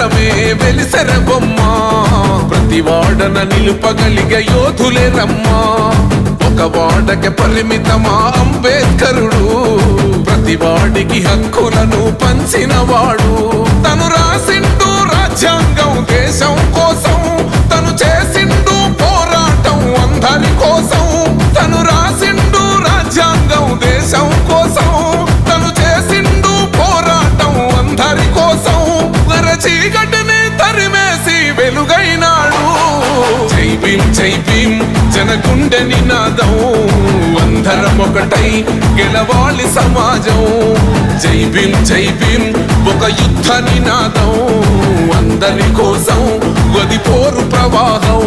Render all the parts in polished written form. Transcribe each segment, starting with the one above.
నగరమే వెలిసెర బొమ్మ ప్రతి వాడన నిలుపగలిగే యోధులే రమ్మా ఒక వాడకి పరిమితమా అంబేద్కరుడు ప్రతి వాడికి హక్కులను పంచినవాడు తను రాసిండు రాజ్యాంగం దేశం కోసం తను చేసిండు పోరాటం అందరి కోసం తను రాసిండు రాజ్యాంగం దేశం కోసం తను చేసిండు పోరాటం అందరి కోసం చీకటిని తరిమేసి వెలుగైనాడు జై భీమ్ జనగుండె నినాదం అందరం ఒకటై గెలవాలి సమాజం జై భీమ్ ఒక యుద్ధ నినాదం అందరి కోసం గది పోరు ప్రవాహం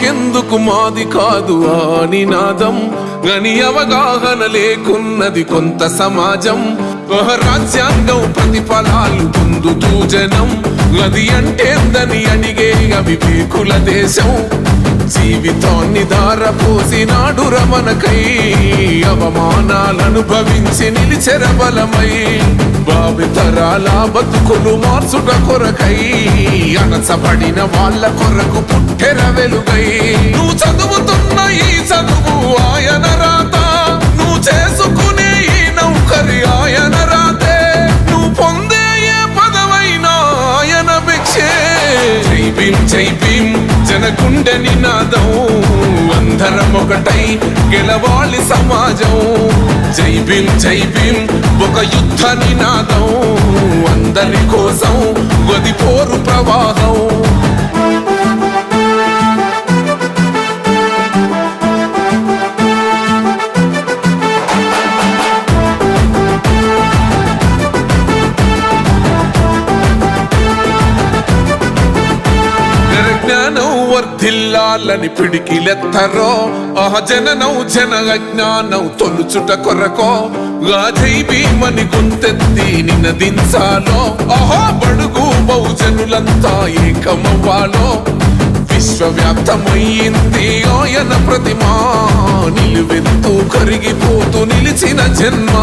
ఎందుకు మాది కాదు ఆ నినాదం గని అవగాహన లేకున్నది కొంత సమాజం రాజ్యాంగం ప్రతిఫలాలు పొందుతూ జనం అది అంటేందని అడిగే అవివేకుల దేశం జీవితాన్ని ధారపోసినాడు రమణకై అవమానాలను భవించి నిలిచెర బలమై భావితరాల బతుకులు మార్చుట కొరకై అణచబడిన వాళ్ళ కొరకు పుట్టెర వెలుగై నువ్వు చదువుతున్న ఈ చదువు ఆయన రాత నువ్వు చేసుకునే ఈ నౌకరి ఆయన రాతే నువ్వు పొందే ఏ పదవైనా ఆయన భిక్షే జై భీమ్ జనగుండె నినాదం అందరం ఒకటై గెలవాలి సమాజం జై భీమ్ ఒక యుద్ధ నినాదం అందరి కోసం గది పోరు ప్రవాహం వర్ధిల్లాలని పిడికిలెత్తరో జననం జన అజ్ఞానం తొలుచుట కొరకో జై భీమని గొంతెత్తి నినదించాలో బడుగు బహుజనులంతా ఏకమవ్వాలో విశ్వవ్యాప్తమయ్యింది ఆయన ప్రతిమా నిలువెత్తు కరిగిపోతూ నిలిచిన జన్మ